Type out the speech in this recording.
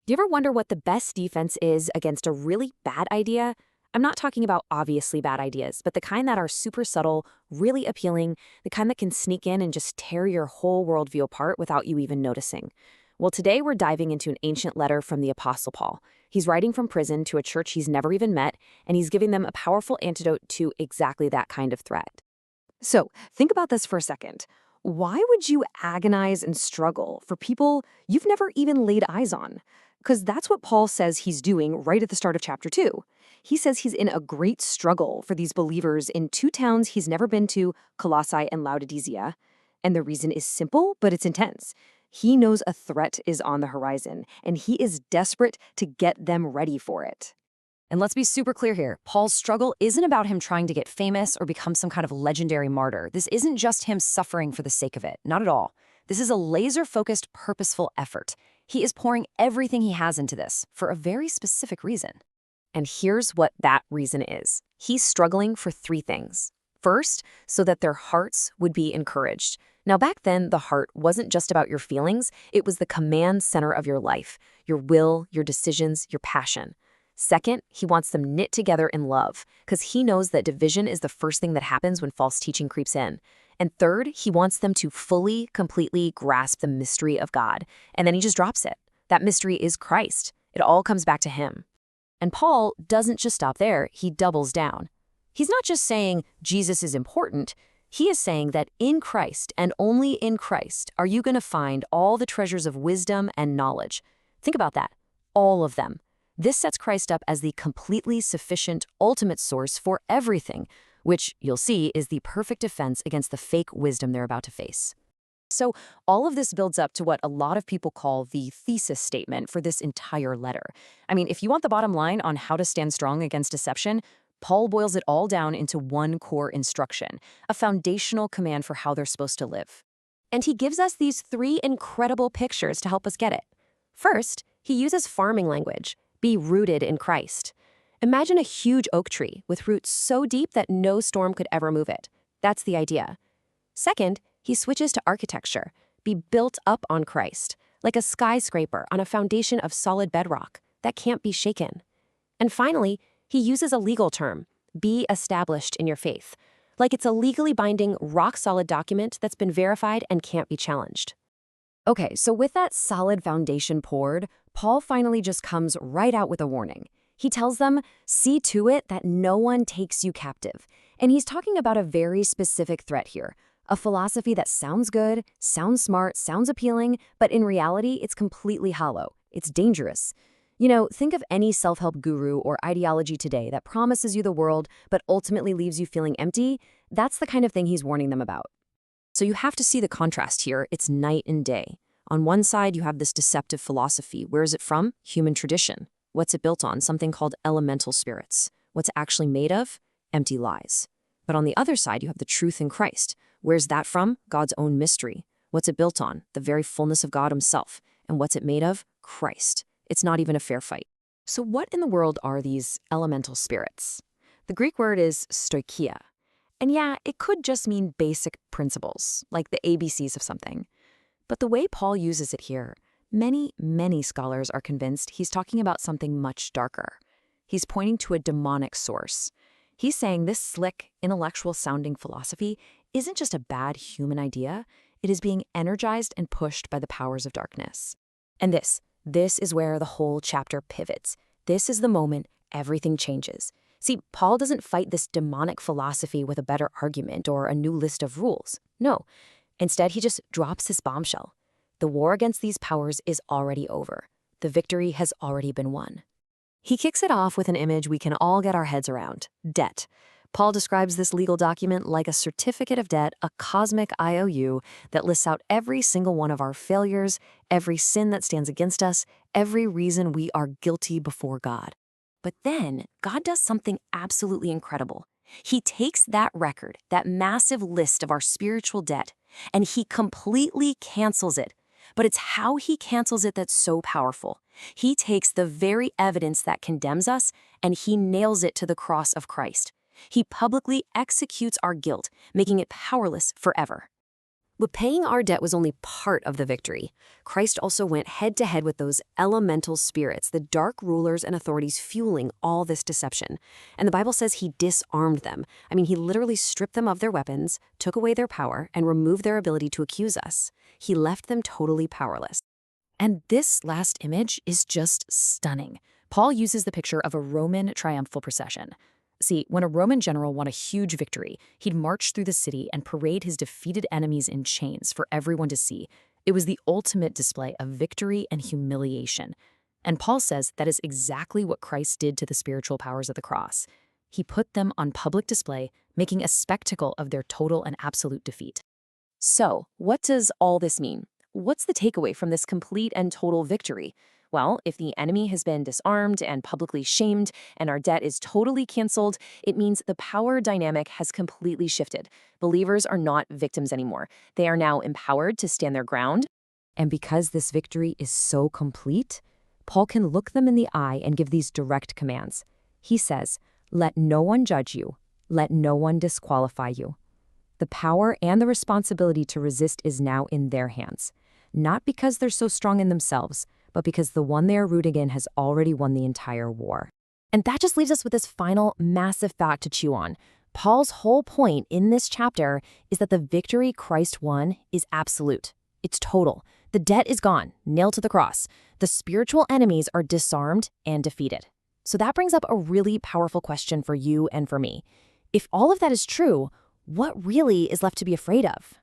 Do you ever wonder what the best defense is against a really bad idea? I'm not talking about obviously bad ideas, but the kind that are super subtle, really appealing, the kind that can sneak in and just tear your whole worldview apart without you even noticing. Well, today we're diving into an ancient letter from the Apostle Paul. He's writing from prison to a church he's never even met, and he's giving them a powerful antidote to exactly that kind of threat. So, think about this for a second. Why would you agonize and struggle for people you've never even laid eyes on? Because that's what Paul says he's doing right at the start of chapter 2. He says he's in a great struggle for these believers in two towns he's never been to, Colossae and Laodicea. And the reason is simple, but it's intense. He knows a threat is on the horizon, and he is desperate to get them ready for it. And let's be super clear here. Paul's struggle isn't about him trying to get famous or become some kind of legendary martyr. This isn't just him suffering for the sake of it. Not at all. This is a laser-focused, purposeful effort. He is pouring everything he has into this for a very specific reason. And here's what that reason is. He's struggling for three things. First, so that their hearts would be encouraged. Now, back then, the heart wasn't just about your feelings. It was the command center of your life, your will, your decisions, your passion. Second, he wants them knit together in love, because he knows that division is the first thing that happens when false teaching creeps in. And third, he wants them to fully, completely grasp the mystery of God. And then he just drops it. That mystery is Christ. It all comes back to him. And Paul doesn't just stop there, he doubles down. He's not just saying Jesus is important. He is saying that in Christ, and only in Christ, are you going to find all the treasures of wisdom and knowledge. Think about that. All of them. This sets Christ up as the completely sufficient, ultimate source for everything, which, you'll see, is the perfect defense against the fake wisdom they're about to face. So all of this builds up to what a lot of people call the thesis statement for this entire letter. I mean, if you want the bottom line on how to stand strong against deception, Paul boils it all down into one core instruction, a foundational command for how they're supposed to live. And he gives us these three incredible pictures to help us get it. First, he uses farming language. Be rooted in Christ. Imagine a huge oak tree with roots so deep that no storm could ever move it. That's the idea. Second, he switches to architecture. Be built up on Christ, like a skyscraper on a foundation of solid bedrock that can't be shaken. And finally, he uses a legal term. Be established in your faith, like it's a legally binding, rock-solid document that's been verified and can't be challenged. Okay, so with that solid foundation poured, Paul finally just comes right out with a warning. He tells them, see to it that no one takes you captive. And he's talking about a very specific threat here, a philosophy that sounds good, sounds smart, sounds appealing, but in reality, it's completely hollow. It's dangerous. You know, think of any self-help guru or ideology today that promises you the world, but ultimately leaves you feeling empty. That's the kind of thing he's warning them about. So you have to see the contrast here. It's night and day. On one side, you have this deceptive philosophy. Where is it from? Human tradition. What's it built on? Something called elemental spirits. What's it actually made of? Empty lies. But on the other side, you have the truth in Christ. Where's that from? God's own mystery. What's it built on? The very fullness of God himself. And what's it made of? Christ. It's not even a fair fight. So what in the world are these elemental spirits? The Greek word is stoicheia. And yeah, it could just mean basic principles, like the ABCs of something. But the way Paul uses it here, many scholars are convinced he's talking about something much darker. He's pointing to a demonic source. He's saying this slick, intellectual-sounding philosophy isn't just a bad human idea, it is being energized and pushed by the powers of darkness. And this is where the whole chapter pivots. This is the moment everything changes. See, Paul doesn't fight this demonic philosophy with a better argument or a new list of rules. No. Instead, he just drops his bombshell. The war against these powers is already over. The victory has already been won. He kicks it off with an image we can all get our heads around: debt. Paul describes this legal document like a certificate of debt, a cosmic IOU that lists out every single one of our failures, every sin that stands against us, every reason we are guilty before God. But then, God does something absolutely incredible. He takes that record, that massive list of our spiritual debt, and he completely cancels it. But it's how he cancels it that's so powerful. He takes the very evidence that condemns us, and he nails it to the cross of Christ. He publicly executes our guilt, making it powerless forever. But paying our debt was only part of the victory. Christ also went head-to-head with those elemental spirits, the dark rulers and authorities fueling all this deception. And the Bible says he disarmed them. I mean, he literally stripped them of their weapons, took away their power, and removed their ability to accuse us. He left them totally powerless. And this last image is just stunning. Paul uses the picture of a Roman triumphal procession. See, when a Roman general won a huge victory, he'd march through the city and parade his defeated enemies in chains for everyone to see. It was the ultimate display of victory and humiliation. And Paul says that is exactly what Christ did to the spiritual powers of the cross. He put them on public display, making a spectacle of their total and absolute defeat. So, what does all this mean? What's the takeaway from this complete and total victory? Well, if the enemy has been disarmed and publicly shamed and our debt is totally canceled, it means the power dynamic has completely shifted. Believers are not victims anymore. They are now empowered to stand their ground. And because this victory is so complete, Paul can look them in the eye and give these direct commands. He says, "Let no one judge you. Let no one disqualify you." The power and the responsibility to resist is now in their hands. Not because they're so strong in themselves, but because the one they are rooting in has already won the entire war. And that just leaves us with this final massive fact to chew on. Paul's whole point in this chapter is that the victory Christ won is absolute. It's total. The debt is gone, nailed to the cross. The spiritual enemies are disarmed and defeated. So that brings up a really powerful question for you and for me. If all of that is true, what really is left to be afraid of?